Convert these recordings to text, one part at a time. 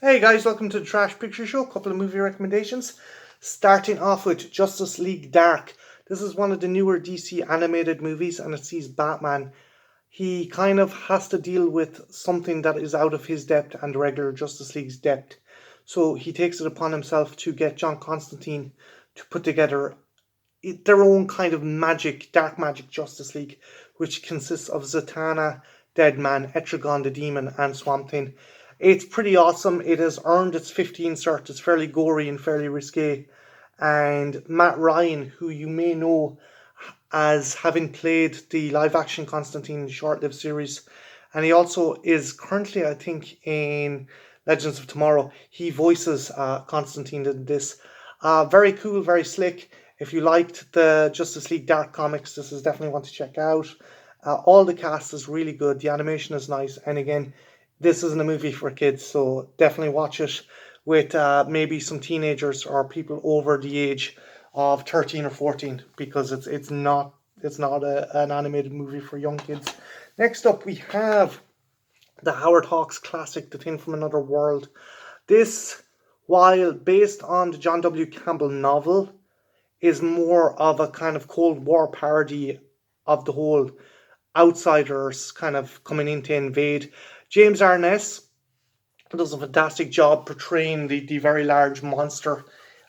Hey guys, welcome to the Trash Picture Show. Couple of movie recommendations. Starting off with Justice League Dark. This is one of the newer DC animated movies, and it sees Batman. He kind of has to deal with something that is out of his depth and the regular Justice League's depth. So he takes it upon himself to get John Constantine to put together their own kind of magic, dark magic Justice League, which consists of Zatanna, Deadman, Etrigan the Demon, and Swamp Thing. It's pretty awesome. It has earned its 15 cert. It's fairly gory and fairly risque. And Matt Ryan, who you may know as having played the live action Constantine short lived series, and he also is currently, I think, in Legends of Tomorrow. He voices Constantine in this. Very cool, very slick. If you liked the Justice League Dark comics, this is definitely one to check out. All the cast is really good. The animation is nice. And again, this isn't a movie for kids, so definitely watch it with maybe some teenagers or people over the age of 13 or 14, because it's not an animated movie for young kids. Next up, we have the Howard Hawks classic, The Thing from Another World. This, while based on the John W. Campbell novel, is more of a kind of Cold War parody of the whole outsiders kind of coming in to invade. James Arness does a fantastic job portraying the very large monster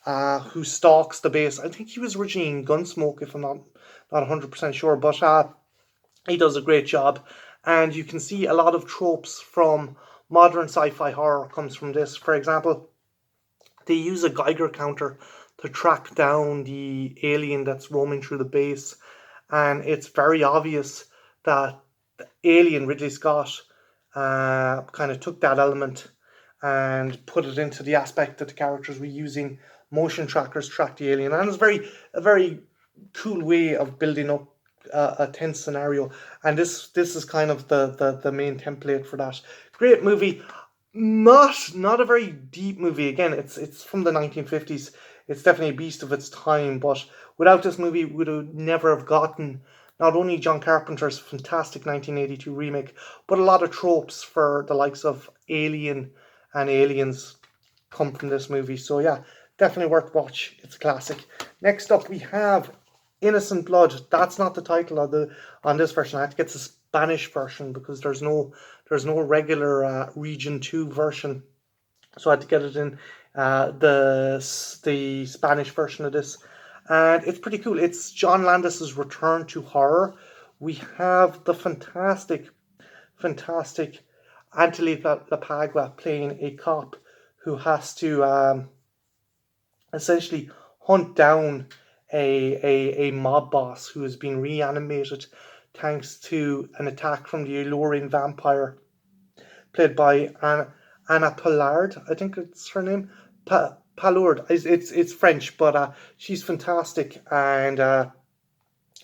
who stalks the base. I think he was originally in Gunsmoke, if I'm not 100% sure, but he does a great job. And you can see a lot of tropes from modern sci-fi horror comes from this. For example, they use a Geiger counter to track down the alien that's roaming through the base, and it's very obvious that the alien Ridley Scott kind of took that element and put it into the aspect that the characters were using motion trackers to track the alien, and it's a very cool way of building up a tense scenario. And this is kind of the main template for that. Great movie. Not a very deep movie. Again, it's from the 1950s. It's definitely a beast of its time, but without this movie, we would have never have gotten not only John Carpenter's fantastic 1982 remake, but a lot of tropes for the likes of Alien and Aliens come from this movie. So yeah, definitely worth watch. It's a classic. Next up, we have Innocent Blood. That's not the title of on this version. I had to get the Spanish version because there's no regular Region 2 version, so I had to get it in the Spanish version of this, and it's pretty cool. It's John Landis's return to horror. We have the fantastic Antony LaPaglia playing a cop who has to essentially hunt down a mob boss who has been reanimated thanks to an attack from the alluring vampire played by Anna Pallard. I think it's her name. Pallard. It's French, but she's fantastic, and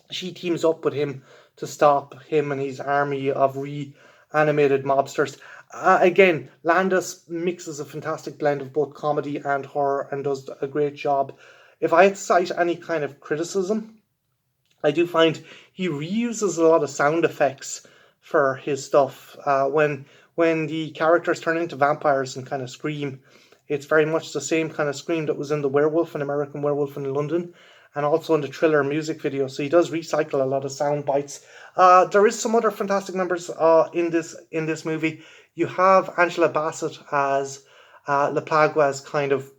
she teams up with him to stop him and his army of reanimated mobsters. Again, Landis mixes a fantastic blend of both comedy and horror and does a great job. If I had to cite any kind of criticism, I do find he reuses a lot of sound effects for his stuff. When the characters turn into vampires and kind of scream, it's very much the same kind of scream that was in the Werewolf and American Werewolf in London, and also in the Thriller music video. So he does recycle a lot of sound bites. There is some other fantastic members in this movie. You have Angela Bassett as LaPlagua's kind of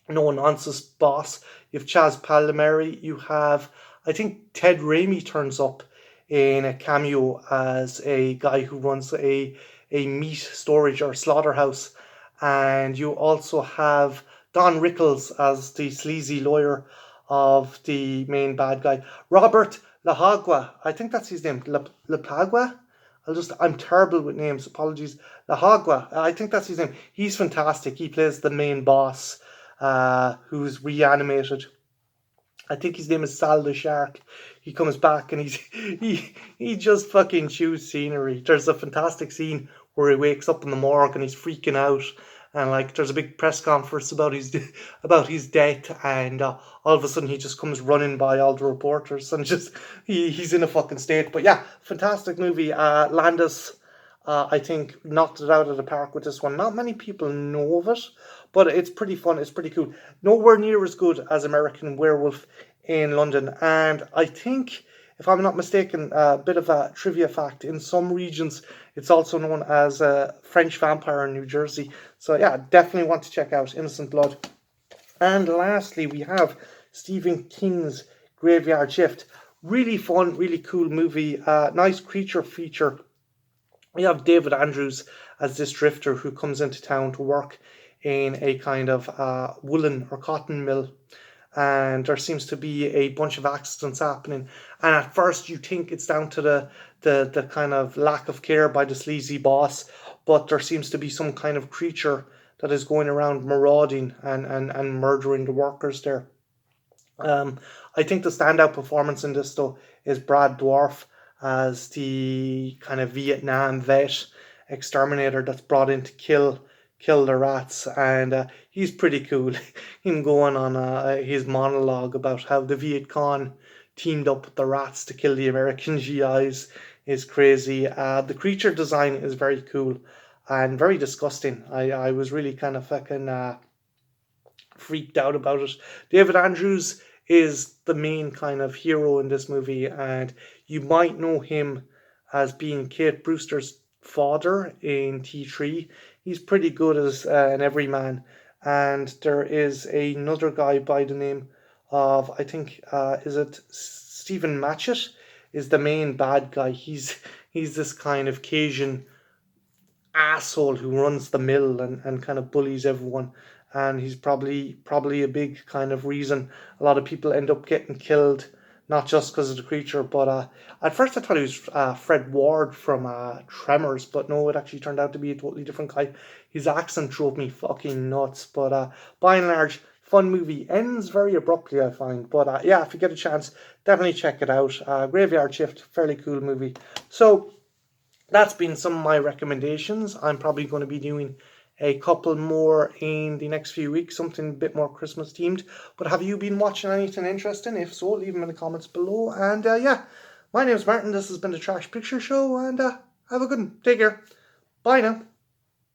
no nonsense boss. You have Chaz Palmeri. You have, I think, Ted Raimi turns up in a cameo as a guy who runs a meat storage or slaughterhouse, and you also have Don Rickles as the sleazy lawyer of the main bad guy. Robert LaHagua, I think that's his name. LaPagua? I'm terrible with names, apologies. LaHagua, I think that's his name. He's fantastic. He plays the main boss, who's reanimated. I think his name is Sal the Shark. He comes back and he just fucking chews scenery. There's a fantastic scene where he wakes up in the morgue and he's freaking out, and like there's a big press conference about his death, and all of a sudden he just comes running by all the reporters and just he's in a fucking state. But yeah, fantastic movie. Landis I think knocked it out of the park with this one. Not many people know of it, but it's pretty fun. It's pretty cool. Nowhere near as good as American Werewolf in London. And I think, if I'm not mistaken, a bit of a trivia fact, in some regions it's also known as French Vampire in New Jersey. So yeah, definitely want to check out Innocent Blood. And lastly, we have Stephen King's Graveyard Shift. Really fun, really cool movie. Nice creature feature. We have David Andrews as this drifter who comes into town to work in a kind of woolen or cotton mill. And there seems to be a bunch of accidents happening. And at first, you think it's down to the kind of lack of care by the sleazy boss, but there seems to be some kind of creature that is going around marauding and murdering the workers there. Um, I think the standout performance in this though is Brad Dwarf as the kind of Vietnam vet exterminator that's brought in to kill the rats, and he's pretty cool. Him going on his monologue about how the Viet Cong teamed up with the rats to kill the American GIs is crazy. The creature design is very cool and very disgusting. I was really kind of fucking freaked out about it. David Andrews is the main kind of hero in this movie, and you might know him as being Kate Brewster's father in T3. He's pretty good as an everyman, and there is another guy by the name of, I think, is it Stephen Matchett is the main bad guy. He's this kind of Cajun asshole who runs the mill and kind of bullies everyone, and he's probably a big kind of reason a lot of people end up getting killed, not just because of the creature, but at first I thought he was Fred Ward from Tremors, but no, it actually turned out to be a totally different guy. His accent drove me fucking nuts, but by and large, fun movie. Ends very abruptly, I find, but yeah, if you get a chance, definitely check it out. Graveyard Shift, fairly cool movie. So that's been some of my recommendations. I'm probably going to be doing a couple more in the next few weeks, something a bit more Christmas themed. But have you been watching anything interesting? If so, leave them in the comments below. And yeah, my name's Martin. This has been the Trash Picture Show, and have a good one. Take care. Bye now.